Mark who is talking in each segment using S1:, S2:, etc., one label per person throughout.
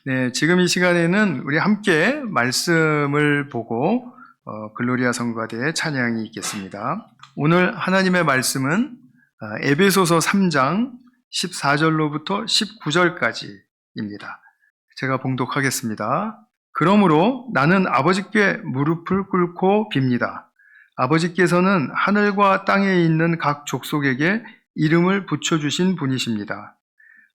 S1: 네, 지금 이 시간에는 우리 함께 말씀을 보고 글로리아 성가대의 찬양이 있겠습니다. 오늘 하나님의 말씀은 에베소서 3장 14절로부터 19절까지입니다. 제가 봉독하겠습니다. 그러므로 나는 아버지께 무릎을 꿇고 빕니다. 아버지께서는 하늘과 땅에 있는 각 족속에게 이름을 붙여주신 분이십니다.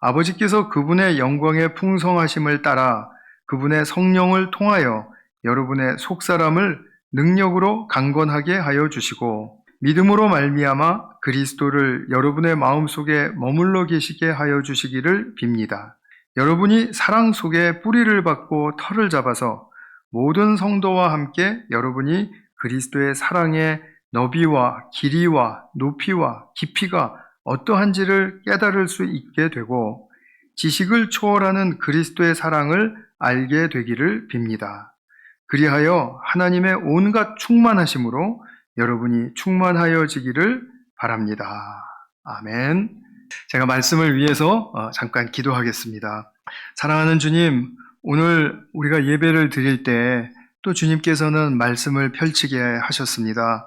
S1: 아버지께서 그분의 영광의 풍성하심을 따라 그분의 성령을 통하여 여러분의 속사람을 능력으로 강건하게 하여 주시고 믿음으로 말미암아 그리스도를 여러분의 마음속에 머물러 계시게 하여 주시기를 빕니다. 여러분이 사랑 속에 뿌리를 받고 털을 잡아서 모든 성도와 함께 여러분이 그리스도의 사랑의 너비와 길이와 높이와 깊이가 어떠한지를 깨달을 수 있게 되고 지식을 초월하는 그리스도의 사랑을 알게 되기를 빕니다. 그리하여 하나님의 온갖 충만하심으로 여러분이 충만하여지기를 바랍니다. 아멘. 제가 말씀을 위해서 잠깐 기도하겠습니다. 사랑하는 주님, 오늘 우리가 예배를 드릴 때 또 주님께서는 말씀을 펼치게 하셨습니다.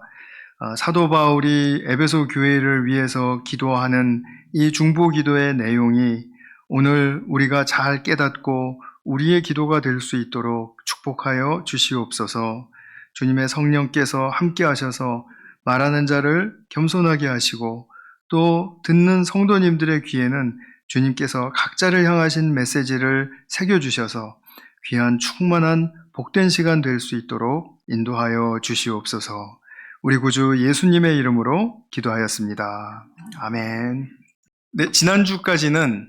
S1: 사도 바울이 에베소 교회를 위해서 기도하는 이 중보 기도의 내용이 오늘 우리가 잘 깨닫고 우리의 기도가 될 수 있도록 축복하여 주시옵소서. 주님의 성령께서 함께 하셔서 말하는 자를 겸손하게 하시고 또 듣는 성도님들의 귀에는 주님께서 각자를 향하신 메시지를 새겨주셔서 귀한 충만한 복된 시간 될 수 있도록 인도하여 주시옵소서. 우리 구주 예수님의 이름으로 기도하였습니다. 아멘. 네, 지난주까지는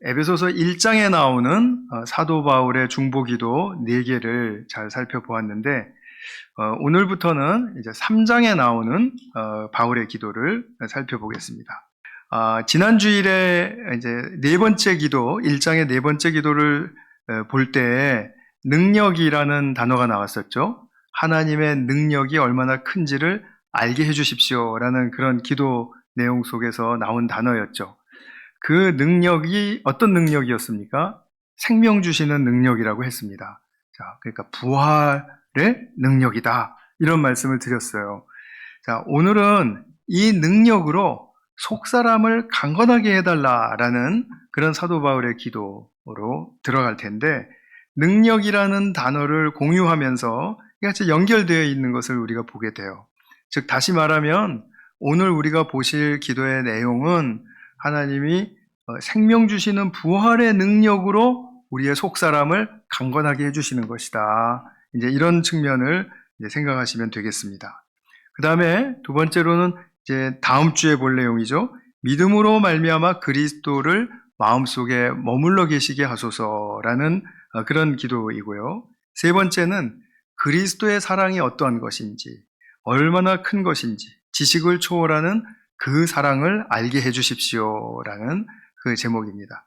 S1: 에베소서 1장에 나오는 사도 바울의 중보기도 4개를 잘 살펴보았는데 오늘부터는 이제 3장에 나오는 바울의 기도를 살펴보겠습니다. 지난 주일에 이제 4번째 기도, 1장의 4번째 기도를 볼 때 능력이라는 단어가 나왔었죠. 하나님의 능력이 얼마나 큰지를 알게 해주십시오라는 그런 기도 내용 속에서 나온 단어였죠. 그 능력이 어떤 능력이었습니까? 생명 주시는 능력이라고 했습니다. 자, 그러니까 부활의 능력이다. 이런 말씀을 드렸어요. 자, 오늘은 이 능력으로 속사람을 강건하게 해달라라는 그런 사도 바울의 기도로 들어갈 텐데 능력이라는 단어를 공유하면서 같이 연결되어 있는 것을 우리가 보게 돼요. 즉 다시 말하면 오늘 우리가 보실 기도의 내용은 하나님이 생명 주시는 부활의 능력으로 우리의 속사람을 강건하게 해주시는 것이다. 이제 이런 측면을 이제 생각하시면 되겠습니다. 그 다음에 두 번째로는 이제 다음 주에 볼 내용이죠. 믿음으로 말미암아 그리스도를 마음속에 머물러 계시게 하소서라는 그런 기도이고요. 세 번째는 그리스도의 사랑이 어떠한 것인지, 얼마나 큰 것인지, 지식을 초월하는 그 사랑을 알게 해주십시오라는 그 제목입니다.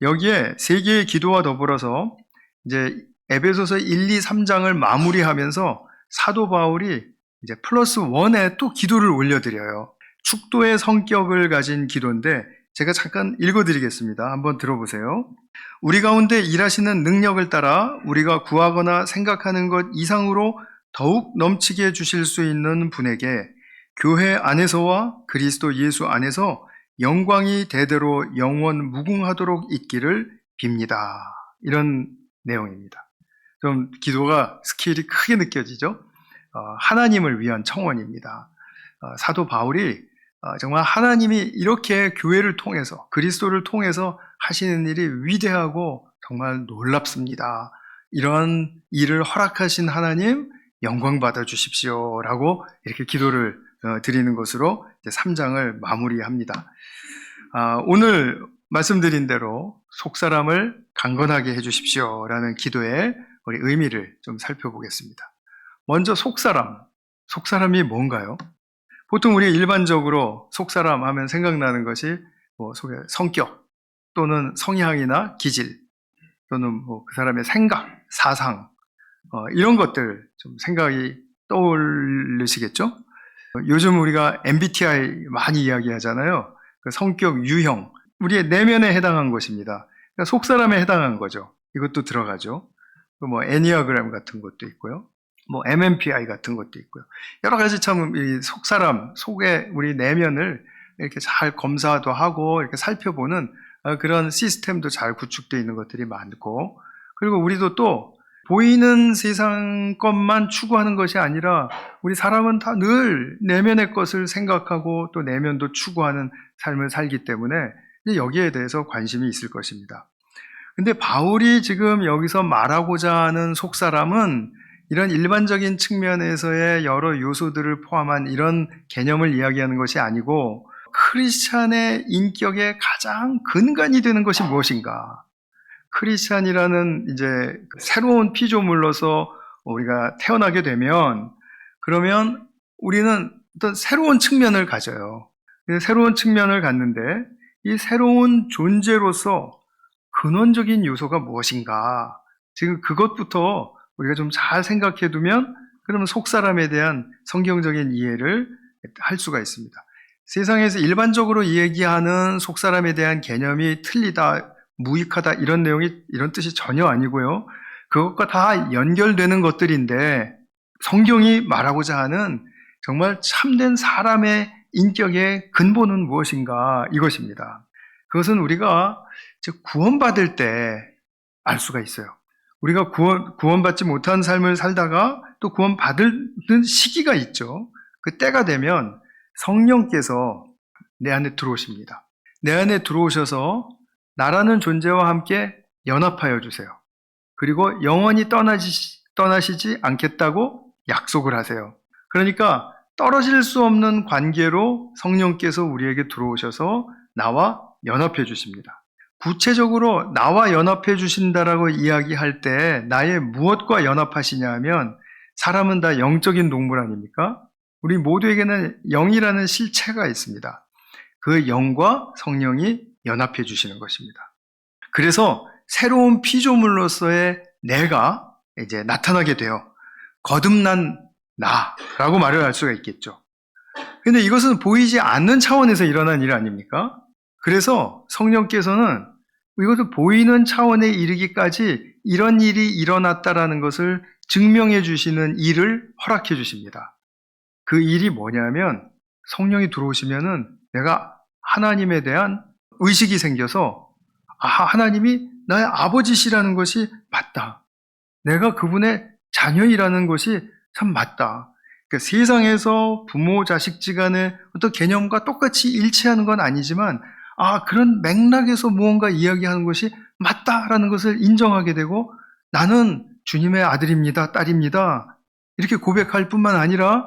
S1: 여기에 세 개의 기도와 더불어서 이제 에베소서 1, 2, 3장을 마무리하면서 사도 바울이 이제 플러스 1에 또 기도를 올려드려요. 축도의 성격을 가진 기도인데 제가 잠깐 읽어드리겠습니다. 한번 들어보세요. 우리 가운데 일하시는 능력을 따라 우리가 구하거나 생각하는 것 이상으로 더욱 넘치게 해주실 수 있는 분에게 교회 안에서와 그리스도 예수 안에서 영광이 대대로 영원 무궁하도록 있기를 빕니다. 이런 내용입니다. 좀 기도가 스케일이 크게 느껴지죠? 하나님을 위한 청원입니다. 사도 바울이 정말 하나님이 이렇게 교회를 통해서 그리스도를 통해서 하시는 일이 위대하고 정말 놀랍습니다. 이런 일을 허락하신 하나님 영광 받아 주십시오 라고 이렇게 기도를 드리는 것으로 이제 3장을 마무리합니다. 오늘 말씀드린 대로 속사람을 강건하게 해주십시오 라는 기도의 우리 의미를 좀 살펴보겠습니다. 먼저 속사람이 뭔가요? 보통 우리 일반적으로 속사람 하면 생각나는 것이 성격 또는 성향이나 기질 또는 그 사람의 생각, 사상 이런 것들 좀 생각이 떠오르시겠죠? 요즘 우리가 MBTI 많이 이야기하잖아요. 그 성격 유형, 우리의 내면에 해당한 것입니다. 그러니까 속사람에 해당한 거죠. 이것도 들어가죠. 뭐 애니아그램 같은 것도 있고요. 뭐 MMPI 같은 것도 있고요. 여러 가지 참 이 속사람, 속의 우리 내면을 이렇게 잘 검사도 하고 이렇게 살펴보는 그런 시스템도 잘 구축되어 있는 것들이 많고, 그리고 우리도 또 보이는 세상 것만 추구하는 것이 아니라 우리 사람은 다 늘 내면의 것을 생각하고 또 내면도 추구하는 삶을 살기 때문에 여기에 대해서 관심이 있을 것입니다. 근데 바울이 지금 여기서 말하고자 하는 속사람은 이런 일반적인 측면에서의 여러 요소들을 포함한 이런 개념을 이야기하는 것이 아니고 크리스찬의 인격의 가장 근간이 되는 것이 무엇인가? 크리스찬이라는 이제 새로운 피조물로서 우리가 태어나게 되면 그러면 우리는 어떤 새로운 측면을 가져요. 새로운 측면을 갖는데 이 새로운 존재로서 근원적인 요소가 무엇인가? 지금 그것부터 우리가 좀 잘 생각해 두면 그러면 속사람에 대한 성경적인 이해를 할 수가 있습니다. 세상에서 일반적으로 얘기하는 속사람에 대한 개념이 틀리다, 무익하다 이런 뜻이 전혀 아니고요. 그것과 다 연결되는 것들인데 성경이 말하고자 하는 정말 참된 사람의 인격의 근본은 무엇인가 이것입니다. 그것은 우리가 구원받을 때 알 수가 있어요. 우리가 구원받지 못한 삶을 살다가 또 구원받는 시기가 있죠. 그 때가 되면 성령께서 내 안에 들어오십니다. 내 안에 들어오셔서 나라는 존재와 함께 연합하여 주세요. 그리고 영원히 떠나시지 않겠다고 약속을 하세요. 그러니까 떨어질 수 없는 관계로 성령께서 우리에게 들어오셔서 나와 연합해 주십니다. 구체적으로 나와 연합해 주신다라고 이야기할 때 나의 무엇과 연합하시냐 하면 사람은 다 영적인 동물 아닙니까? 우리 모두에게는 영이라는 실체가 있습니다. 그 영과 성령이 연합해 주시는 것입니다. 그래서 새로운 피조물로서의 내가 이제 나타나게 되어 거듭난 나라고 말을 할 수가 있겠죠. 근데 이것은 보이지 않는 차원에서 일어난 일 아닙니까? 그래서 성령께서는 이것을 보이는 차원에 이르기까지 이런 일이 일어났다라는 것을 증명해 주시는 일을 허락해 주십니다. 그 일이 뭐냐면 성령이 들어오시면은 내가 하나님에 대한 의식이 생겨서 하나님이 나의 아버지시라는 것이 맞다. 내가 그분의 자녀이라는 것이 참 맞다. 그러니까 세상에서 부모 자식지 간의 어떤 개념과 똑같이 일치하는 건 아니지만 그런 맥락에서 무언가 이야기하는 것이 맞다라는 것을 인정하게 되고 나는 주님의 아들입니다, 딸입니다. 이렇게 고백할 뿐만 아니라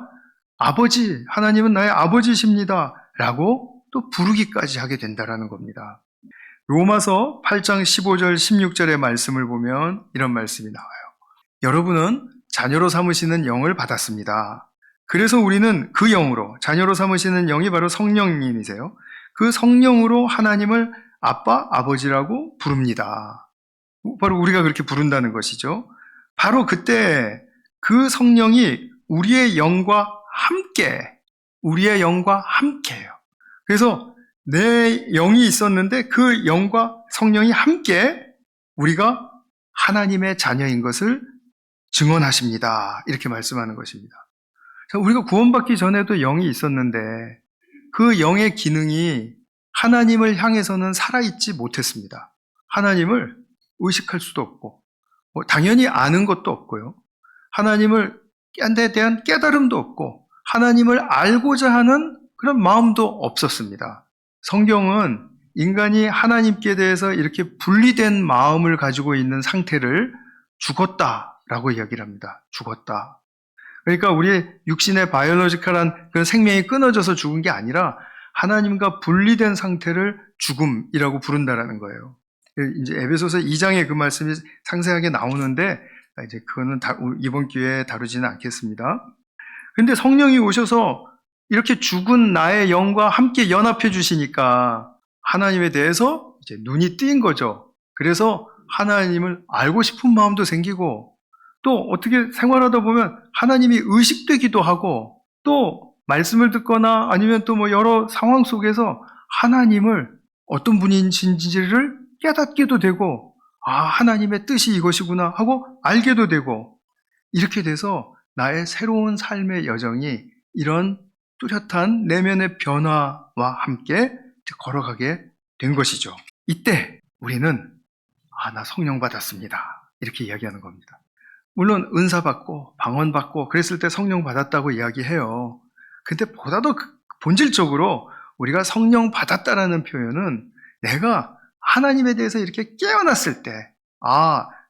S1: 아버지, 하나님은 나의 아버지십니다. 라고 또 부르기까지 하게 된다라는 겁니다. 로마서 8장 15절, 16절의 말씀을 보면 이런 말씀이 나와요. 여러분은 자녀로 삼으시는 영을 받았습니다. 그래서 우리는 그 영으로, 자녀로 삼으시는 영이 바로 성령님이세요. 그 성령으로 하나님을 아빠, 아버지라고 부릅니다. 바로 우리가 그렇게 부른다는 것이죠. 바로 그때 그 성령이 우리의 영과 함께해요. 그래서 내 영이 있었는데 그 영과 성령이 함께 우리가 하나님의 자녀인 것을 증언하십니다. 이렇게 말씀하는 것입니다. 우리가 구원받기 전에도 영이 있었는데 그 영의 기능이 하나님을 향해서는 살아있지 못했습니다. 하나님을 의식할 수도 없고 당연히 아는 것도 없고요. 하나님을 대한 깨달음도 없고 하나님을 알고자 하는 그런 마음도 없었습니다. 성경은 인간이 하나님께 대해서 이렇게 분리된 마음을 가지고 있는 상태를 죽었다라고 이야기를 합니다. 죽었다. 그러니까 우리 육신의 바이올로지컬한 그런 생명이 끊어져서 죽은 게 아니라 하나님과 분리된 상태를 죽음이라고 부른다라는 거예요. 이제 에베소서 2장에 그 말씀이 상세하게 나오는데 이제 그거는 이번 기회에 다루지는 않겠습니다. 근데 성령이 오셔서 이렇게 죽은 나의 영과 함께 연합해 주시니까 하나님에 대해서 이제 눈이 띄인 거죠. 그래서 하나님을 알고 싶은 마음도 생기고 또 어떻게 생활하다 보면 하나님이 의식되기도 하고 또 말씀을 듣거나 아니면 또 여러 상황 속에서 하나님을 어떤 분이신지를 깨닫기도 되고 하나님의 뜻이 이것이구나 하고 알게도 되고, 이렇게 돼서 나의 새로운 삶의 여정이 이런 뚜렷한 내면의 변화와 함께 걸어가게 된 것이죠. 이때 우리는 나 성령 받았습니다, 이렇게 이야기하는 겁니다. 물론 은사 받고 방언 받고 그랬을 때 성령 받았다고 이야기해요. 근데 보다도 본질적으로 우리가 성령 받았다라는 표현은 내가 하나님에 대해서 이렇게 깨어났을 때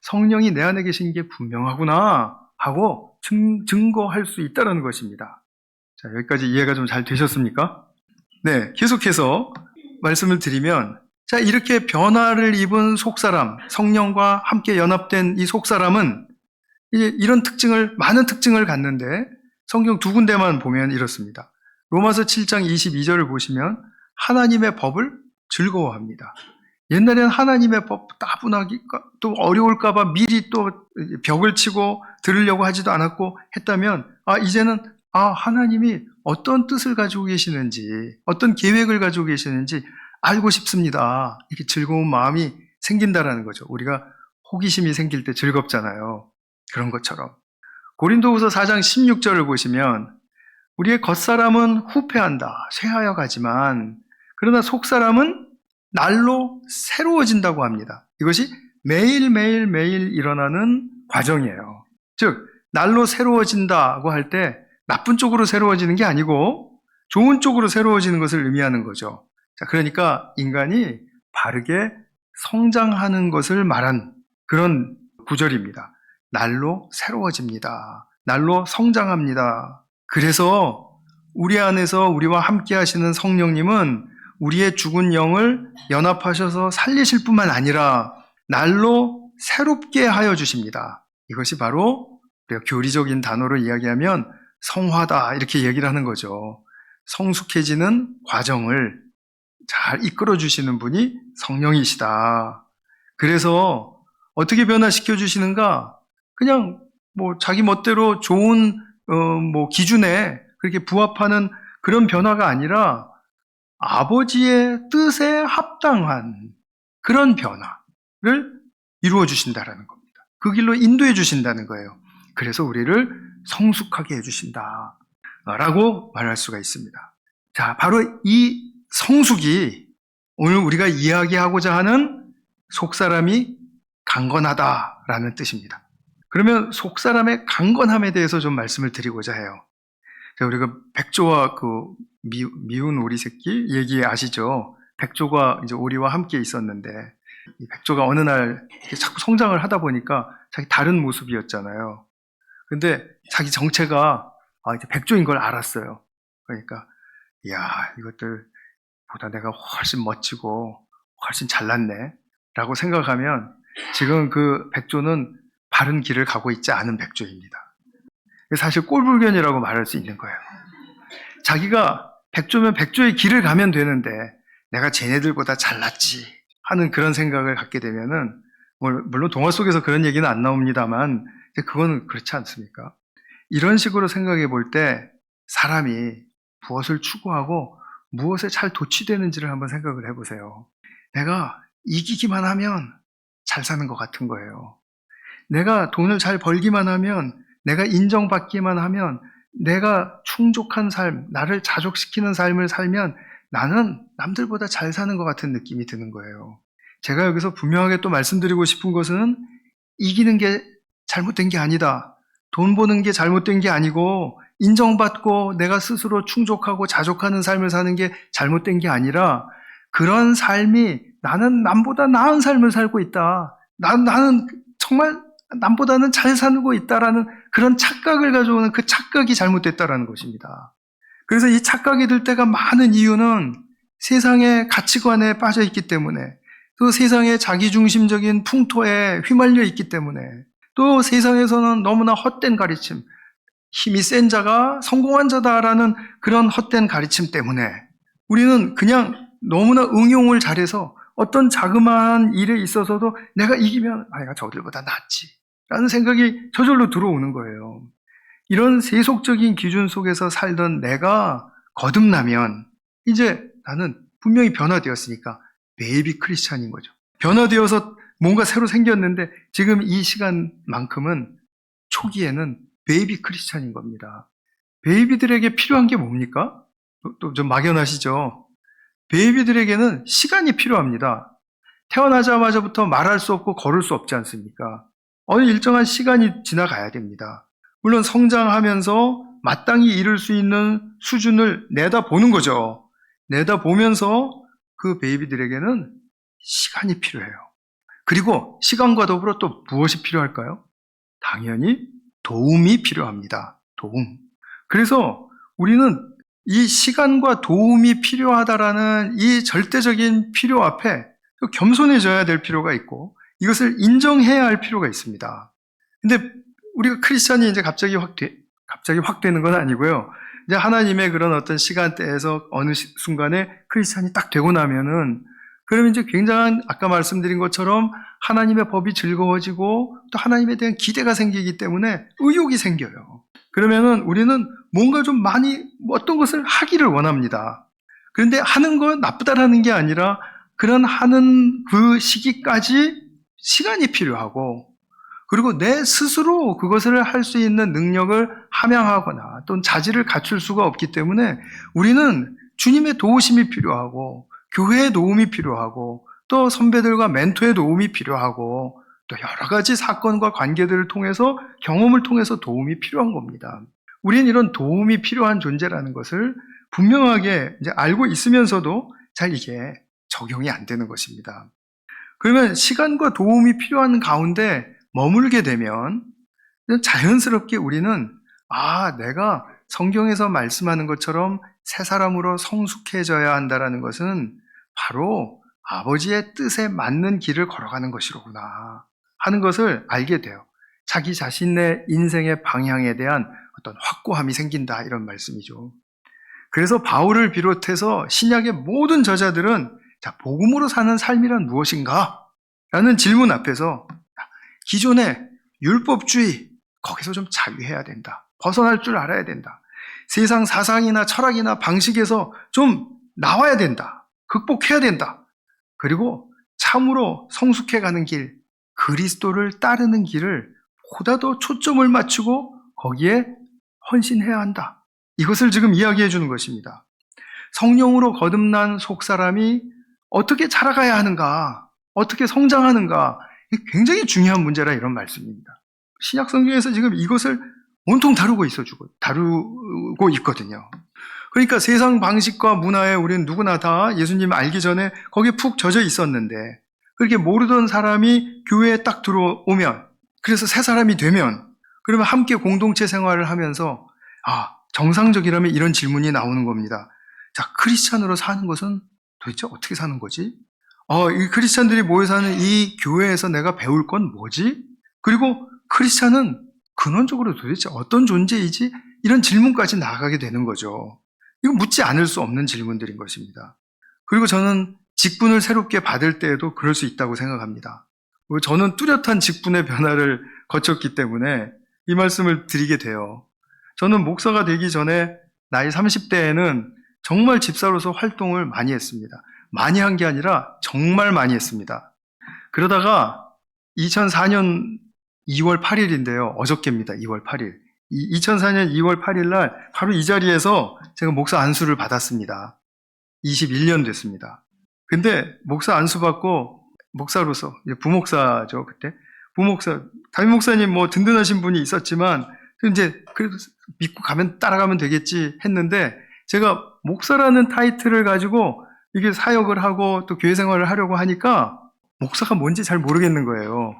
S1: 성령이 내 안에 계신 게 분명하구나 하고 증거할 수 있다는 것입니다. 자, 여기까지 이해가 좀 잘 되셨습니까? 네, 계속해서 말씀을 드리면, 자, 이렇게 변화를 입은 속사람, 성령과 함께 연합된 이 속사람은 이제 이런 많은 특징을 갖는데, 성경 두 군데만 보면 이렇습니다. 로마서 7장 22절을 보시면 하나님의 법을 즐거워합니다. 옛날에는 하나님의 법 따분하기가 또 어려울까봐 미리 또 벽을 치고 들으려고 하지도 않았고 했다면, 이제는 하나님이 어떤 뜻을 가지고 계시는지, 어떤 계획을 가지고 계시는지 알고 싶습니다, 이렇게 즐거운 마음이 생긴다라는 거죠. 우리가 호기심이 생길 때 즐겁잖아요. 그런 것처럼 고린도후서 4장 16절을 보시면 우리의 겉사람은 후패한다, 쇠하여 가지만 그러나 속사람은 날로 새로워진다고 합니다. 이것이 매일 일어나는 과정이에요. 즉 날로 새로워진다고 할 때 나쁜 쪽으로 새로워지는 게 아니고 좋은 쪽으로 새로워지는 것을 의미하는 거죠. 자, 그러니까 인간이 바르게 성장하는 것을 말한 그런 구절입니다. 날로 새로워집니다. 날로 성장합니다. 그래서 우리 안에서 우리와 함께 하시는 성령님은 우리의 죽은 영을 연합하셔서 살리실 뿐만 아니라 날로 새롭게 하여 주십니다. 이것이 바로 우리가 교리적인 단어로 이야기하면 성화다, 이렇게 얘기를 하는 거죠. 성숙해지는 과정을 잘 이끌어 주시는 분이 성령이시다. 그래서 어떻게 변화시켜 주시는가? 그냥 자기 멋대로 좋은 기준에 그렇게 부합하는 그런 변화가 아니라 아버지의 뜻에 합당한 그런 변화를 이루어 주신다라는 겁니다. 그 길로 인도해 주신다는 거예요. 그래서 우리를 성숙하게 해 주신다 라고 말할 수가 있습니다. 자, 바로 이 성숙이 오늘 우리가 이야기하고자 하는 속사람이 강건하다라는 뜻입니다. 그러면 속사람의 강건함에 대해서 좀 말씀을 드리고자 해요. 자, 우리가 백조와 미운 오리 새끼 얘기 아시죠? 백조가 이제 오리와 함께 있었는데 이 백조가 어느 날 자꾸 성장을 하다 보니까 자기 다른 모습이었잖아요. 근데 자기 정체가 이제 백조인 걸 알았어요. 그러니까 이것들보다 내가 훨씬 멋지고 훨씬 잘났네 라고 생각하면 지금 그 백조는 바른 길을 가고 있지 않은 백조입니다. 사실 꼴불견이라고 말할 수 있는 거예요. 자기가 백조면 백조의 길을 가면 되는데 내가 쟤네들보다 잘났지 하는 그런 생각을 갖게 되면은, 물론 동화 속에서 그런 얘기는 안 나옵니다만 그거는 그렇지 않습니까? 이런 식으로 생각해 볼 때 사람이 무엇을 추구하고 무엇에 잘 도취되는지를 한번 생각을 해보세요. 내가 이기기만 하면 잘 사는 것 같은 거예요. 내가 돈을 잘 벌기만 하면, 내가 인정받기만 하면, 내가 충족한 삶, 나를 자족시키는 삶을 살면 나는 남들보다 잘 사는 것 같은 느낌이 드는 거예요. 제가 여기서 분명하게 또 말씀드리고 싶은 것은 이기는 게 잘못된 게 아니다. 돈 버는 게 잘못된 게 아니고 인정받고 내가 스스로 충족하고 자족하는 삶을 사는 게 잘못된 게 아니라 그런 삶이 나는 남보다 나은 삶을 살고 있다. 나는 정말 남보다는 잘 살고 있다라는 그런 착각을 가져오는 그 착각이 잘못됐다라는 것입니다. 그래서 이 착각이 들 때가 많은 이유는 세상의 가치관에 빠져 있기 때문에, 또 세상의 자기중심적인 풍토에 휘말려 있기 때문에, 또 세상에서는 너무나 헛된 가르침, 힘이 센 자가 성공한 자다라는 그런 헛된 가르침 때문에 우리는 그냥 너무나 응용을 잘해서 어떤 자그마한 일에 있어서도 내가 이기면 내가 저들보다 낫지 라는 생각이 저절로 들어오는 거예요. 이런 세속적인 기준 속에서 살던 내가 거듭나면 이제 나는 분명히 변화되었으니까 베이비 크리스찬인 거죠. 변화되어서 뭔가 새로 생겼는데 지금 이 시간만큼은 초기에는 베이비 크리스찬인 겁니다. 베이비들에게 필요한 게 뭡니까? 또 좀 막연하시죠? 베이비들에게는 시간이 필요합니다. 태어나자마자부터 말할 수 없고 걸을 수 없지 않습니까? 어느 일정한 시간이 지나가야 됩니다. 물론 성장하면서 마땅히 이룰 수 있는 수준을 내다보는 거죠. 내다보면서 그 베이비들에게는 시간이 필요해요. 그리고 시간과 더불어 또 무엇이 필요할까요? 당연히 도움이 필요합니다. 도움. 그래서 우리는 이 시간과 도움이 필요하다라는 이 절대적인 필요 앞에 겸손해져야 될 필요가 있고 이것을 인정해야 할 필요가 있습니다. 근데 우리가 크리스찬이 이제 갑자기 확 되는 건 아니고요. 이제 하나님의 그런 어떤 시간대에서 어느 순간에 크리스찬이 딱 되고 나면은 그러면 이제 굉장한 아까 말씀드린 것처럼 하나님의 법이 즐거워지고 또 하나님에 대한 기대가 생기기 때문에 의욕이 생겨요. 그러면은 우리는 뭔가 좀 많이 어떤 것을 하기를 원합니다. 그런데 하는 건 나쁘다라는 게 아니라 그런 하는 그 시기까지 시간이 필요하고 그리고 내 스스로 그것을 할 수 있는 능력을 함양하거나 또는 자질을 갖출 수가 없기 때문에 우리는 주님의 도우심이 필요하고 교회의 도움이 필요하고 또 선배들과 멘토의 도움이 필요하고 또 여러 가지 사건과 관계들을 통해서 경험을 통해서 도움이 필요한 겁니다. 우리는 이런 도움이 필요한 존재라는 것을 분명하게 이제 알고 있으면서도 잘 이게 적용이 안 되는 것입니다. 그러면 시간과 도움이 필요한 가운데 머물게 되면 자연스럽게 우리는 내가 성경에서 말씀하는 것처럼 새 사람으로 성숙해져야 한다는 것은 바로 아버지의 뜻에 맞는 길을 걸어가는 것이로구나 하는 것을 알게 돼요. 자기 자신의 인생의 방향에 대한 어떤 확고함이 생긴다 이런 말씀이죠. 그래서 바울을 비롯해서 신약의 모든 저자들은 복음으로 사는 삶이란 무엇인가? 라는 질문 앞에서 기존의 율법주의 거기서 좀 자유해야 된다. 벗어날 줄 알아야 된다. 세상 사상이나 철학이나 방식에서 좀 나와야 된다. 극복해야 된다. 그리고 참으로 성숙해가는 길, 그리스도를 따르는 길을 보다 더 초점을 맞추고 거기에 헌신해야 한다. 이것을 지금 이야기해 주는 것입니다. 성령으로 거듭난 속사람이 어떻게 자라가야 하는가, 어떻게 성장하는가, 이게 굉장히 중요한 문제라 이런 말씀입니다. 신약 성경에서 지금 이것을 온통 다루고 있거든요. 그러니까 세상 방식과 문화에 우리는 누구나 다 예수님 알기 전에 거기에 푹 젖어 있었는데 그렇게 모르던 사람이 교회에 딱 들어오면 그래서 새 사람이 되면 그러면 함께 공동체 생활을 하면서 정상적이라면 이런 질문이 나오는 겁니다. 자, 크리스찬으로 사는 것은 도대체 어떻게 사는 거지? 이 크리스찬들이 모여 사는 이 교회에서 내가 배울 건 뭐지? 그리고 크리스찬은 근원적으로 도대체 어떤 존재이지? 이런 질문까지 나아가게 되는 거죠. 이거 묻지 않을 수 없는 질문들인 것입니다. 그리고 저는 직분을 새롭게 받을 때에도 그럴 수 있다고 생각합니다. 그리고 저는 뚜렷한 직분의 변화를 거쳤기 때문에 이 말씀을 드리게 돼요. 저는 목사가 되기 전에 나이 30대에는 정말 집사로서 활동을 많이 했습니다. 많이 한 게 아니라 정말 많이 했습니다. 그러다가 2004년 2월 8일인데요. 어저께입니다. 2월 8일. 2004년 2월 8일 날 바로 이 자리에서 제가 목사 안수를 받았습니다. 21년 됐습니다. 근데 목사 안수 받고 목사로서 부목사죠, 그때. 부목사, 담임 목사님 뭐 든든하신 분이 있었지만 이제 그래도 믿고 따라가면 되겠지 했는데 제가 목사라는 타이틀을 가지고 이게 사역을 하고 또 교회 생활을 하려고 하니까 목사가 뭔지 잘 모르겠는 거예요.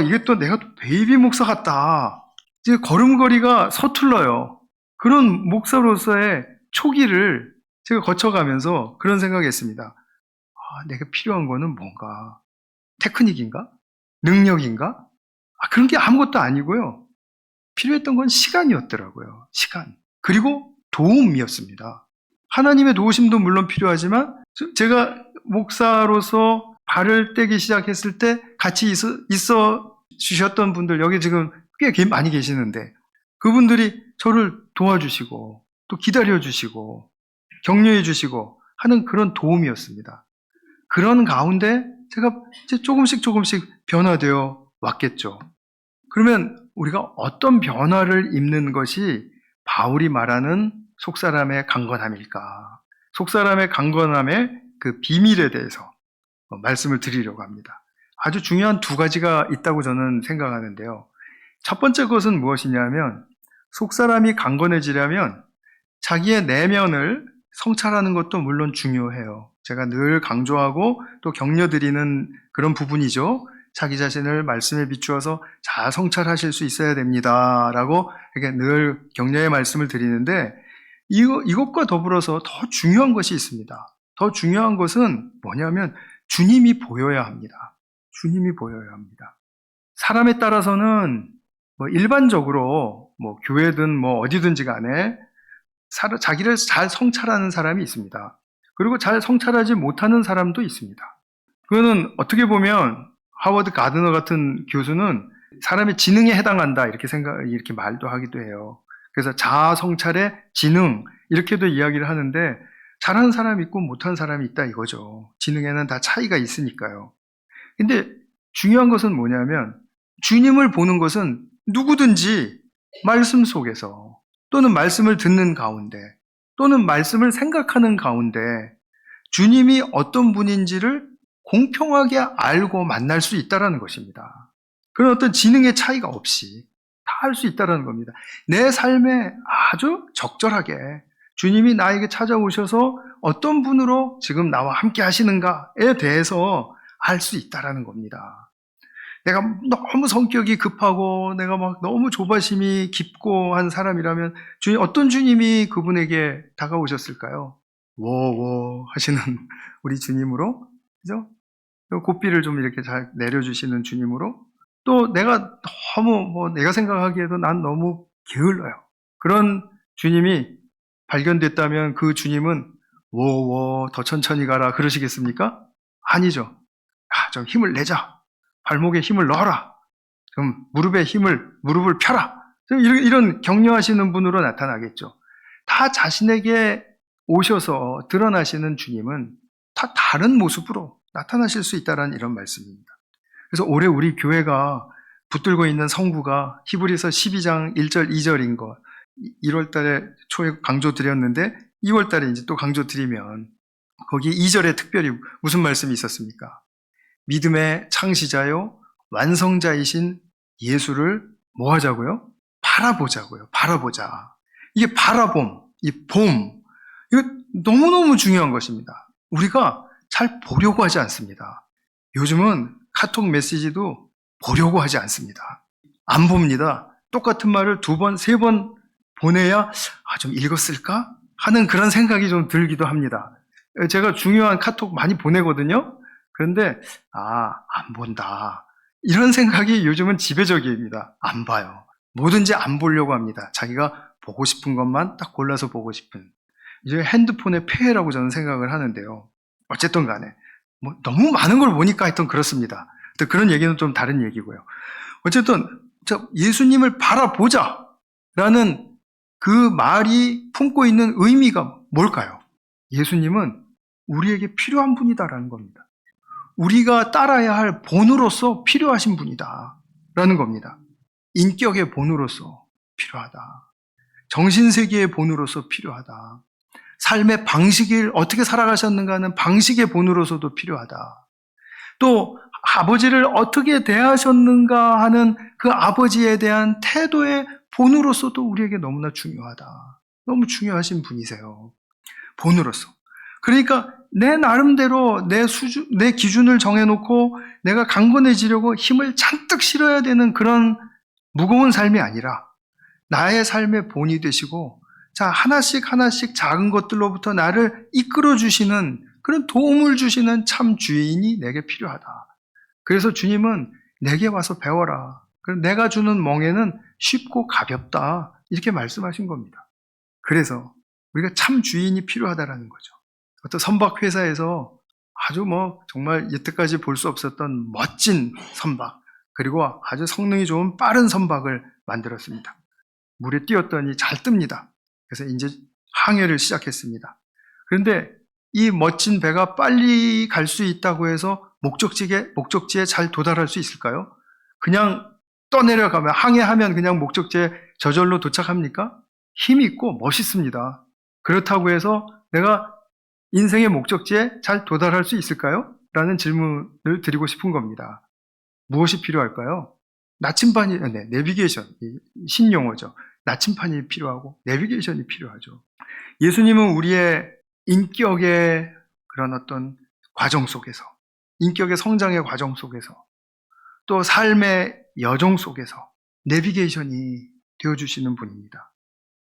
S1: 이게 또 내가 또 베이비 목사 같다. 이제 걸음걸이가 서툴러요. 그런 목사로서의 초기를 제가 거쳐가면서 그런 생각했습니다. 내가 필요한 거는 뭔가? 테크닉인가? 능력인가? 그런 게 아무것도 아니고요. 필요했던 건 시간이었더라고요. 시간. 그리고 도움이었습니다. 하나님의 도우심도 물론 필요하지만 제가 목사로서 발을 떼기 시작했을 때 같이 있어 주셨던 분들 여기 지금 꽤 많이 계시는데 그분들이 저를 도와주시고 또 기다려주시고 격려해 주시고 하는 그런 도움이었습니다. 그런 가운데 제가 이제 조금씩 변화되어 왔겠죠. 그러면 우리가 어떤 변화를 입는 것이 바울이 말하는 속사람의 강건함일까? 속사람의 강건함의 그 비밀에 대해서 말씀을 드리려고 합니다. 아주 중요한 두 가지가 있다고 저는 생각하는데요. 첫 번째 것은 무엇이냐면 속사람이 강건해지려면 자기의 내면을 성찰하는 것도 물론 중요해요. 제가 늘 강조하고 또 격려드리는 그런 부분이죠. 자기 자신을 말씀에 비추어서 잘 성찰하실 수 있어야 됩니다. 라고 이렇게 늘 격려의 말씀을 드리는데 이것과 더불어서 더 중요한 것이 있습니다. 더 중요한 것은 뭐냐면 주님이 보여야 합니다. 주님이 보여야 합니다. 사람에 따라서는 일반적으로 교회든 어디든지 간에 자기를 잘 성찰하는 사람이 있습니다. 그리고 잘 성찰하지 못하는 사람도 있습니다. 그거는 어떻게 보면 하워드 가드너 같은 교수는 사람의 지능에 해당한다 이렇게 말도 하기도 해요. 그래서 자아 성찰의 지능 이렇게도 이야기를 하는데 잘하는 사람이 있고 못하는 사람이 있다 이거죠. 지능에는 다 차이가 있으니까요. 근데 중요한 것은 뭐냐면 주님을 보는 것은 누구든지 말씀 속에서 또는 말씀을 듣는 가운데 또는 말씀을 생각하는 가운데 주님이 어떤 분인지를 공평하게 알고 만날 수 있다는 것입니다. 그런 어떤 지능의 차이가 없이 다 할 수 있다는 겁니다. 내 삶에 아주 적절하게 주님이 나에게 찾아오셔서 어떤 분으로 지금 나와 함께 하시는가에 대해서 알 수 있다는 겁니다. 내가 너무 성격이 급하고 내가 너무 조바심이 깊고 한 사람이라면 어떤 주님이 그분에게 다가오셨을까요? 워워 하시는 우리 주님으로, 그죠? 고삐를 좀 이렇게 잘 내려주시는 주님으로, 또 내가 너무 내가 생각하기에도 난 너무 게을러요. 그런 주님이 발견됐다면 그 주님은 워워 더 천천히 가라 그러시겠습니까? 아니죠. 좀 힘을 내자. 발목에 힘을 넣어라. 좀 무릎을 펴라. 이런 격려하시는 분으로 나타나겠죠. 다 자신에게 오셔서 드러나시는 주님은 다 다른 모습으로 나타나실 수 있다는 이런 말씀입니다. 그래서 올해 우리 교회가 붙들고 있는 성구가 히브리서 12장 1절 2절인 거 1월 달에 초에 강조 드렸는데 2월 달에 이제 또 강조 드리면 거기 2절에 특별히 무슨 말씀이 있었습니까? 믿음의 창시자요 완성자이신 예수를 뭐 하자고요? 바라보자고요. 바라보자. 이게 바라봄, 이 봄, 이거 너무너무 중요한 것입니다. 우리가 잘 보려고 하지 않습니다. 요즘은 카톡 메시지도 보려고 하지 않습니다. 안 봅니다. 똑같은 말을 2번, 3번 보내야 좀 읽었을까? 하는 그런 생각이 좀 들기도 합니다. 제가 중요한 카톡 많이 보내거든요. 그런데 안 본다. 이런 생각이 요즘은 지배적입니다. 안 봐요. 뭐든지 안 보려고 합니다. 자기가 보고 싶은 것만 딱 골라서 보고 싶은. 이제 핸드폰의 폐해라고 저는 생각을 하는데요. 어쨌든 간에 너무 많은 걸 보니까 하여튼 그렇습니다. 그런 얘기는 좀 다른 얘기고요. 어쨌든 예수님을 바라보자 라는 그 말이 품고 있는 의미가 뭘까요? 예수님은 우리에게 필요한 분이다라는 겁니다. 우리가 따라야 할 본으로서 필요하신 분이다 라는 겁니다. 인격의 본으로서 필요하다. 정신세계의 본으로서 필요하다. 삶의 방식을 어떻게 살아가셨는가 하는 방식의 본으로서도 필요하다. 또 아버지를 어떻게 대하셨는가 하는 그 아버지에 대한 태도의 본으로서도 우리에게 너무나 중요하다. 너무 중요하신 분이세요. 본으로서. 그러니까 내 나름대로 내 기준을 정해놓고 내가 강건해지려고 힘을 잔뜩 실어야 되는 그런 무거운 삶이 아니라 나의 삶의 본이 되시고 하나씩 작은 것들로부터 나를 이끌어주시는 그런 도움을 주시는 참 주인이 내게 필요하다. 그래서 주님은 내게 와서 배워라. 내가 주는 멍에는 쉽고 가볍다. 이렇게 말씀하신 겁니다. 그래서 우리가 참 주인이 필요하다라는 거죠. 어떤 선박 회사에서 아주 정말 여태까지 볼 수 없었던 멋진 선박, 그리고 아주 성능이 좋은 빠른 선박을 만들었습니다. 물에 띄었더니 잘 뜹니다. 그래서 이제 항해를 시작했습니다. 그런데 이 멋진 배가 빨리 갈 수 있다고 해서 목적지에 잘 도달할 수 있을까요? 그냥 떠내려가면, 항해하면 그냥 목적지에 저절로 도착합니까? 힘이 있고 멋있습니다. 그렇다고 해서 내가 인생의 목적지에 잘 도달할 수 있을까요? 라는 질문을 드리고 싶은 겁니다. 무엇이 필요할까요? 나침반이, 내비게이션, 신용어죠. 나침반이 필요하고 내비게이션이 필요하죠. 예수님은 우리의 인격의 그런 어떤 과정 속에서, 인격의 성장의 과정 속에서, 또 삶의 여정 속에서 내비게이션이 되어주시는 분입니다.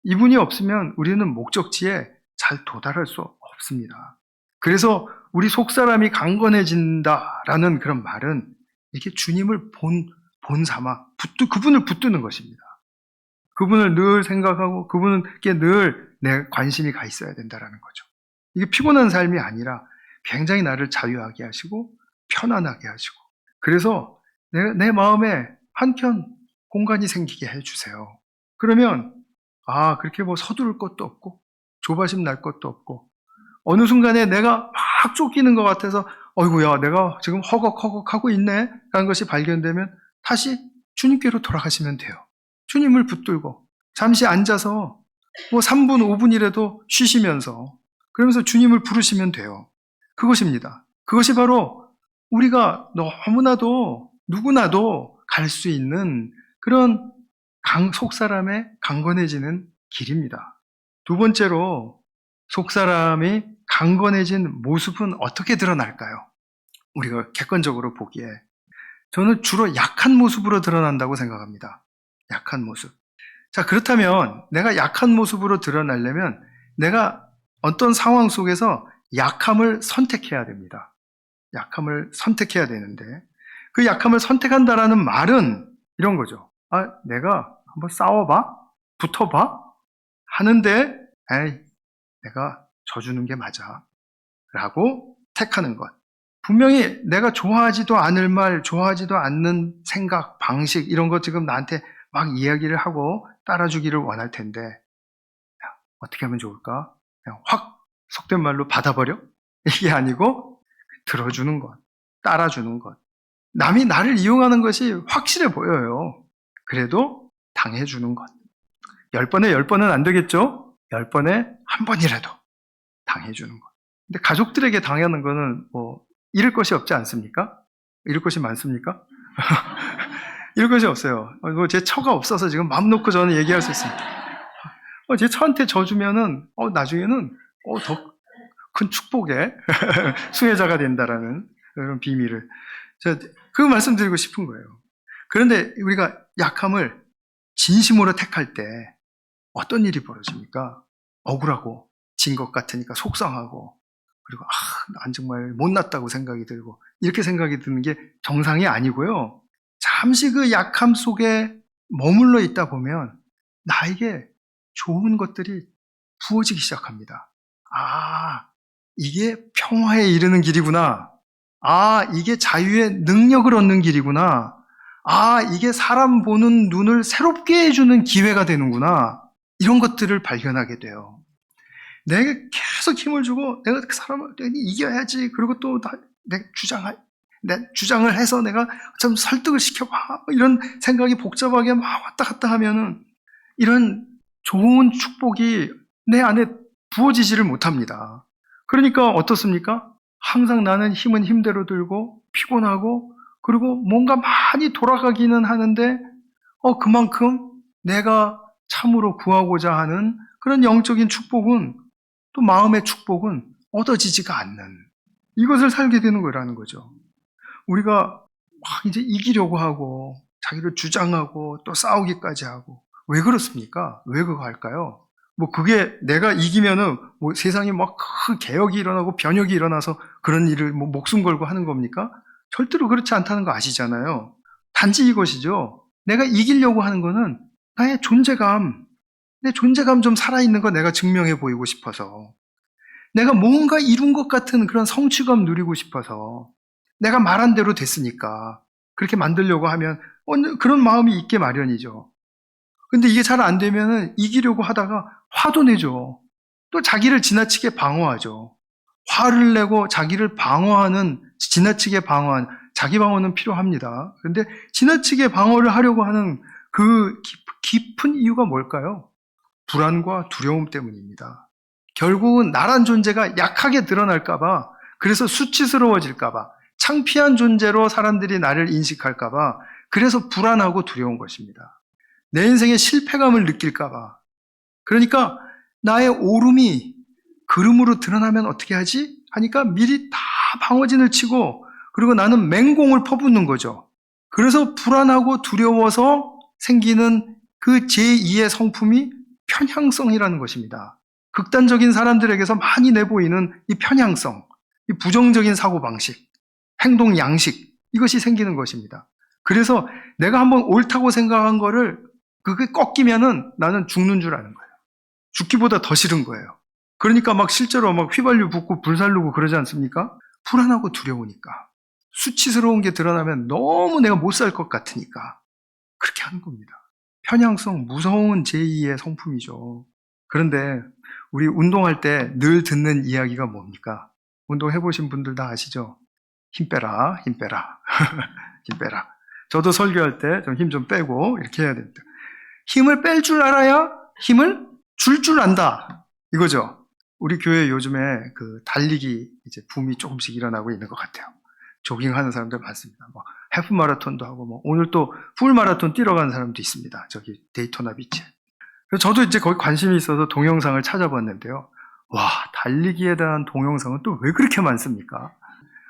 S1: 이분이 없으면 우리는 목적지에 잘 도달할 수 없습니다. 그래서 우리 속사람이 강건해진다라는 그런 말은 이렇게 주님을 본 삼아 그분을 붙드는 것입니다. 그분을 늘 생각하고 그분께 늘 내 관심이 가 있어야 된다는 거죠. 이게 피곤한 삶이 아니라 굉장히 나를 자유하게 하시고 편안하게 하시고, 그래서 내 마음에 한켠 공간이 생기게 해주세요. 그러면 그렇게 뭐 서두를 것도 없고 조바심 날 것도 없고, 어느 순간에 내가 막 쫓기는 것 같아서 어이구야 내가 지금 허걱허걱하고 있네 라는 것이 발견되면 다시 주님께로 돌아가시면 돼요. 주님을 붙들고 잠시 앉아서 뭐 3분 5분이라도 쉬시면서, 그러면서 주님을 부르시면 돼요. 그것입니다. 그것이 바로 우리가 너무나도 누구나도 갈 수 있는 그런 속사람의 강건해지는 길입니다. 두 번째로, 속사람이 강건해진 모습은 어떻게 드러날까요? 우리가 객관적으로 보기에 저는 주로 약한 모습으로 드러난다고 생각합니다. 약한 모습. 자, 그렇다면 내가 약한 모습으로 드러나려면 내가 어떤 상황 속에서 약함을 선택해야 됩니다. 약함을 선택해야 되는데, 그 약함을 선택한다라는 말은 이런 거죠. 내가 한번 싸워봐? 붙어봐? 하는데 내가 져주는 게 맞아 라고 택하는 것. 분명히 내가 좋아하지도 않을 말, 좋아하지도 않는 생각, 방식, 이런 거 지금 나한테 막 이야기를 하고 따라주기를 원할 텐데, 어떻게 하면 좋을까? 그냥 확 속된 말로 받아버려? 이게 아니고 들어주는 것, 따라주는 것. 남이 나를 이용하는 것이 확실해 보여요. 그래도 당해주는 것. 10번에 10번은 안 되겠죠? 10번에 한 번이라도 당해주는 것. 근데 가족들에게 당하는 거는 뭐 잃을 것이 없지 않습니까? 잃을 것이 많습니까? 잃을 것이 없어요. 제 처가 없어서 지금 마음 놓고 저는 얘기할 수 있습니다. 제 처한테 져주면은 나중에는 더 큰 축복의 수혜자가 된다라는 그런 비밀을 그 말씀드리고 싶은 거예요. 그런데 우리가 약함을 진심으로 택할 때 어떤 일이 벌어집니까? 억울하고 진 것 같으니까 속상하고, 그리고 난 정말 못났다고 생각이 들고, 이렇게 생각이 드는 게 정상이 아니고요. 잠시 그 약함 속에 머물러 있다 보면 나에게 좋은 것들이 부어지기 시작합니다. 이게 평화에 이르는 길이구나. 이게 자유의 능력을 얻는 길이구나. 이게 사람 보는 눈을 새롭게 해주는 기회가 되는구나. 이런 것들을 발견하게 돼요. 내가 계속 힘을 주고 내가 그 사람을 이겨야지. 그리고 또 내 주장을 해서 내가 좀 설득을 시켜봐. 이런 생각이 복잡하게 막 왔다 갔다 하면은 이런 좋은 축복이 내 안에 부어지지를 못합니다. 그러니까 어떻습니까? 항상 나는 힘은 힘대로 들고 피곤하고, 그리고 뭔가 많이 돌아가기는 하는데 그만큼 내가 참으로 구하고자 하는 그런 영적인 축복은, 또 마음의 축복은 얻어지지가 않는, 이것을 살게 되는 거라는 거죠. 우리가 막 이제 이기려고 하고 자기를 주장하고 또 싸우기까지 하고, 왜 그렇습니까? 왜 그거 할까요? 뭐 그게 내가 이기면은 뭐 세상에 막 큰 개혁이 일어나고 변혁이 일어나서 그런 일을 뭐 목숨 걸고 하는 겁니까? 절대로 그렇지 않다는 거 아시잖아요. 단지 이것이죠. 내가 이기려고 하는 거는 나의 존재감, 내 존재감 좀 살아있는 거 내가 증명해 보이고 싶어서, 내가 뭔가 이룬 것 같은 그런 성취감 누리고 싶어서, 내가 말한 대로 됐으니까 그렇게 만들려고 하면 그런 마음이 있게 마련이죠. 근데 이게 잘 안 되면은 이기려고 하다가 화도 내죠. 또 자기를 지나치게 방어하죠. 화를 내고 자기를 방어하는, 지나치게 방어하는, 자기 방어는 필요합니다. 그런데 지나치게 방어를 하려고 하는 그 깊은 이유가 뭘까요? 불안과 두려움 때문입니다. 결국은 나란 존재가 약하게 드러날까봐, 그래서 수치스러워질까봐, 창피한 존재로 사람들이 나를 인식할까봐, 그래서 불안하고 두려운 것입니다. 내 인생의 실패감을 느낄까봐. 그러니까 나의 오름이 그름으로 드러나면 어떻게 하지? 하니까 미리 다 방어진을 치고, 그리고 나는 맹공을 퍼붓는 거죠. 그래서 불안하고 두려워서 생기는 그 제2의 성품이 편향성이라는 것입니다. 극단적인 사람들에게서 많이 내보이는 이 편향성, 이 부정적인 사고방식, 행동 양식, 이것이 생기는 것입니다. 그래서 내가 한번 옳다고 생각한 거를 그게 꺾이면은 나는 죽는 줄 아는 거예요. 죽기보다 더 싫은 거예요. 그러니까 막 실제로 막 휘발유 붓고 불살르고 그러지 않습니까? 불안하고 두려우니까. 수치스러운 게 드러나면 너무 내가 못 살 것 같으니까. 그렇게 하는 겁니다. 편향성, 무서운 제2의 성품이죠. 그런데 우리 운동할 때 늘 듣는 이야기가 뭡니까? 운동해보신 분들 다 아시죠? 힘 빼라, 힘 빼라, 힘 빼라. 저도 설교할 때 좀 힘 좀 빼고 이렇게 해야 됩니다. 힘을 뺄 줄 알아야 힘을 줄 줄 안다. 이거죠. 우리 교회 요즘에 그 달리기 이제 붐이 조금씩 일어나고 있는 것 같아요. 조깅하는 사람들 많습니다. 뭐 해프 마라톤도 하고 뭐 오늘 또 풀 마라톤 뛰러 가는 사람도 있습니다. 저기 데이토나 비치에. 그래서 저도 이제 거기 관심이 있어서 동영상을 찾아봤는데요. 와, 달리기에 대한 동영상은 또 왜 그렇게 많습니까?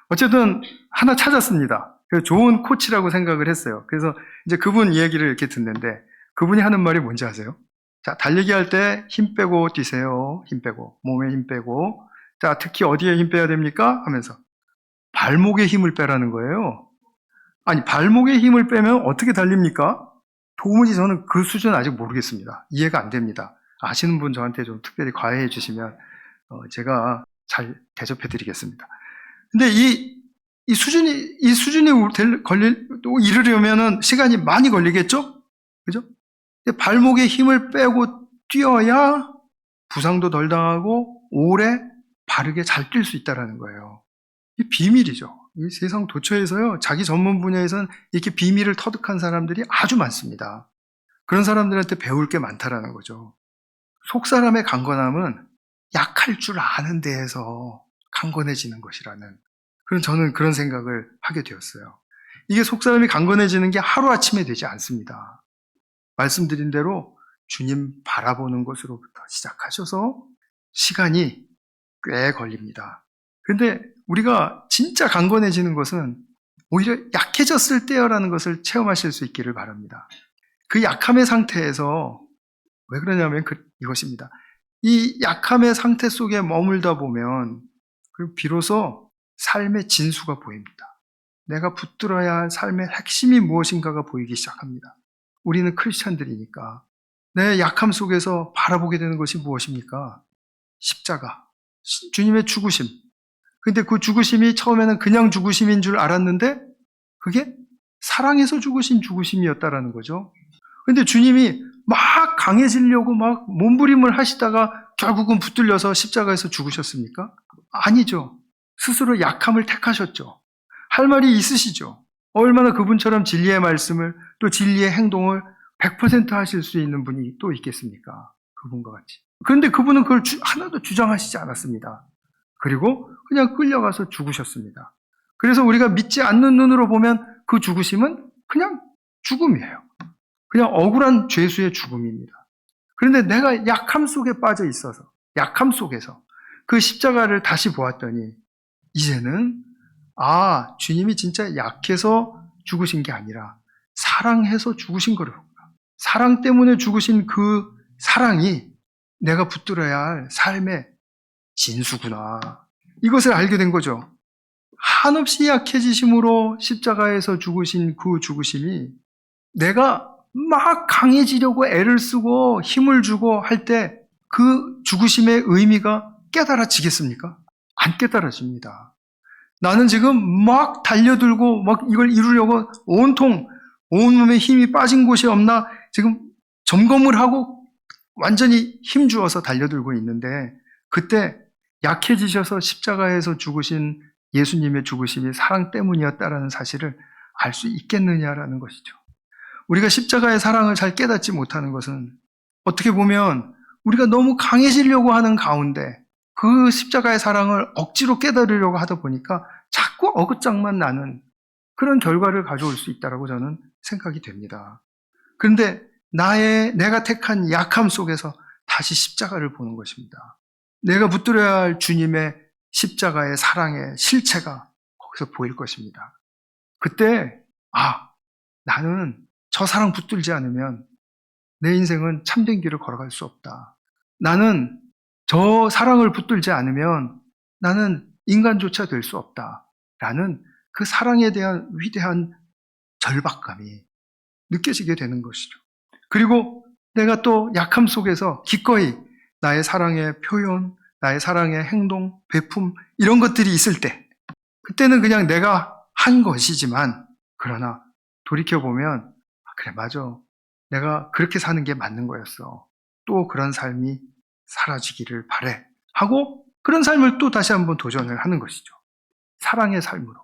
S1: 어쨌든 하나 찾았습니다. 그래서 좋은 코치라고 생각을 했어요. 그래서 이제 그분 얘기를 이렇게 듣는데 그분이 하는 말이 뭔지 아세요? 자, 달리기 할 때 힘 빼고 뛰세요. 힘 빼고. 몸에 힘 빼고. 자, 특히 어디에 힘 빼야 됩니까? 하면서 발목에 힘을 빼라는 거예요. 아니, 발목에 힘을 빼면 어떻게 달립니까? 도무지 저는 그 수준은 아직 모르겠습니다. 이해가 안 됩니다. 아시는 분 저한테 좀 특별히 과외해 주시면 제가 잘 대접해 드리겠습니다. 근데 이 수준이 이르려면은 시간이 많이 걸리겠죠? 그죠? 근데 발목에 힘을 빼고 뛰어야 부상도 덜 당하고 오래 바르게 잘 뛸 수 있다는 거예요. 이 비밀이죠. 이 세상 도처에서요, 자기 전문 분야에서는 이렇게 비밀을 터득한 사람들이 아주 많습니다. 그런 사람들한테 배울 게 많다라는 거죠. 속 사람의 강건함은 약할 줄 아는 데에서 강건해지는 것이라는, 저는 그런 생각을 하게 되었어요. 이게 속 사람이 강건해지는 게 하루아침에 되지 않습니다. 말씀드린 대로 주님 바라보는 것으로부터 시작하셔서 시간이 꽤 걸립니다. 근데 우리가 진짜 강건해지는 것은 오히려 약해졌을 때여라는 것을 체험하실 수 있기를 바랍니다. 그 약함의 상태에서, 왜 그러냐면 이것입니다. 이 약함의 상태 속에 머물다 보면 비로소 삶의 진수가 보입니다. 내가 붙들어야 할 삶의 핵심이 무엇인가가 보이기 시작합니다. 우리는 크리스찬들이니까 내 약함 속에서 바라보게 되는 것이 무엇입니까? 십자가, 주님의 죽으심. 근데 그 죽으심이 처음에는 그냥 죽으심인 줄 알았는데 그게 사랑해서 죽으신 죽으심이었다라는 거죠. 근데 주님이 막 강해지려고 막 몸부림을 하시다가 결국은 붙들려서 십자가에서 죽으셨습니까? 아니죠. 스스로 약함을 택하셨죠. 할 말이 있으시죠. 얼마나 그분처럼 진리의 말씀을 또 진리의 행동을 100% 하실 수 있는 분이 또 있겠습니까? 그분과 같이. 그런데 그분은 그걸 하나도 주장하시지 않았습니다. 그리고 그냥 끌려가서 죽으셨습니다. 그래서 우리가 믿지 않는 눈으로 보면 그 죽으심은 그냥 죽음이에요. 그냥 억울한 죄수의 죽음입니다. 그런데 내가 약함 속에 빠져 있어서, 약함 속에서 그 십자가를 다시 보았더니 이제는 주님이 진짜 약해서 죽으신 게 아니라 사랑해서 죽으신 거로구나. 사랑 때문에 죽으신 그 사랑이 내가 붙들어야 할 삶의 진수구나. 이것을 알게 된 거죠. 한없이 약해지심으로 십자가에서 죽으신 그 죽으심이 내가 막 강해지려고 애를 쓰고 힘을 주고 할 때 그 죽으심의 의미가 깨달아지겠습니까? 안 깨달아집니다. 나는 지금 막 달려들고 막 이걸 이루려고 온통 온몸에 힘이 빠진 곳이 없나 지금 점검을 하고 완전히 힘 주어서 달려들고 있는데 그때 약해지셔서 십자가에서 죽으신 예수님의 죽으심이 사랑 때문이었다라는 사실을 알 수 있겠느냐라는 것이죠. 우리가 십자가의 사랑을 잘 깨닫지 못하는 것은 어떻게 보면 우리가 너무 강해지려고 하는 가운데 그 십자가의 사랑을 억지로 깨달으려고 하다 보니까 자꾸 어긋장만 나는 그런 결과를 가져올 수 있다고 저는 생각이 됩니다. 그런데 내가 택한 약함 속에서 다시 십자가를 보는 것입니다. 내가 붙들어야 할 주님의 십자가의 사랑의 실체가 거기서 보일 것입니다. 그때 나는 저 사랑 붙들지 않으면 내 인생은 참된 길을 걸어갈 수 없다. 나는 저 사랑을 붙들지 않으면 나는 인간조차 될 수 없다. 라는 그 사랑에 대한 위대한 절박감이 느껴지게 되는 것이죠. 그리고 내가 또 약함 속에서 기꺼이 나의 사랑의 표현, 나의 사랑의 행동, 베품 이런 것들이 있을 때 그때는 그냥 내가 한 것이지만 그러나 돌이켜보면 그래 맞아. 내가 그렇게 사는 게 맞는 거였어. 또 그런 삶이 사라지기를 바래. 하고 그런 삶을 또 다시 한번 도전을 하는 것이죠. 사랑의 삶으로.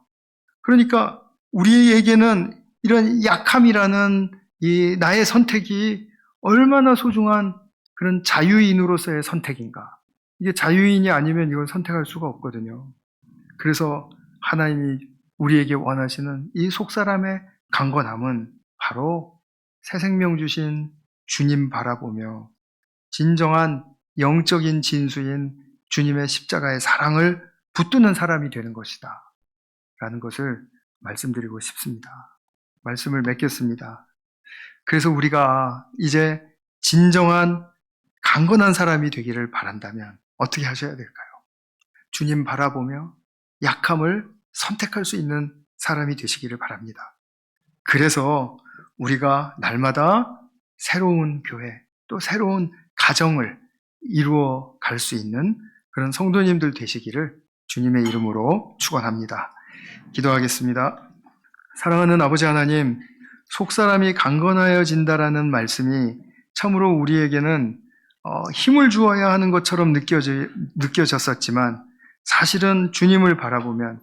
S1: 그러니까 우리에게는 이런 약함이라는 이 나의 선택이 얼마나 소중한 그런 자유인으로서의 선택인가. 이게 자유인이 아니면 이건 선택할 수가 없거든요. 그래서 하나님이 우리에게 원하시는 이 속사람의 강건함은 바로 새 생명 주신 주님 바라보며 진정한 영적인 진수인 주님의 십자가의 사랑을 붙드는 사람이 되는 것이다. 라는 것을 말씀드리고 싶습니다. 말씀을 맺겠습니다. 그래서 우리가 이제 진정한 강건한 사람이 되기를 바란다면 어떻게 하셔야 될까요? 주님 바라보며 약함을 선택할 수 있는 사람이 되시기를 바랍니다. 그래서 우리가 날마다 새로운 교회, 또 새로운 가정을 이루어 갈 수 있는 그런 성도님들 되시기를 주님의 이름으로 축원합니다. 기도하겠습니다. 사랑하는 아버지 하나님, 속사람이 강건하여진다라는 말씀이 참으로 우리에게는 힘을 주어야 하는 것처럼 느껴졌었지만 사실은 주님을 바라보면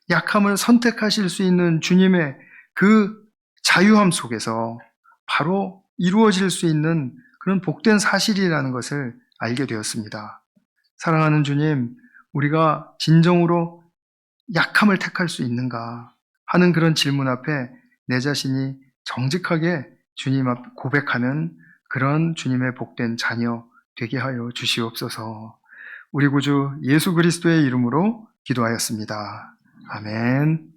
S1: 약함을 선택하실 수 있는 주님의 그 자유함 속에서 바로 이루어질 수 있는 그런 복된 사실이라는 것을 알게 되었습니다. 사랑하는 주님, 우리가 진정으로 약함을 택할 수 있는가 하는 그런 질문 앞에 내 자신이 정직하게 주님 앞 고백하는 그런 주님의 복된 자녀 되게 하여 주시옵소서. 우리 구주 예수 그리스도의 이름으로 기도하였습니다. 아멘.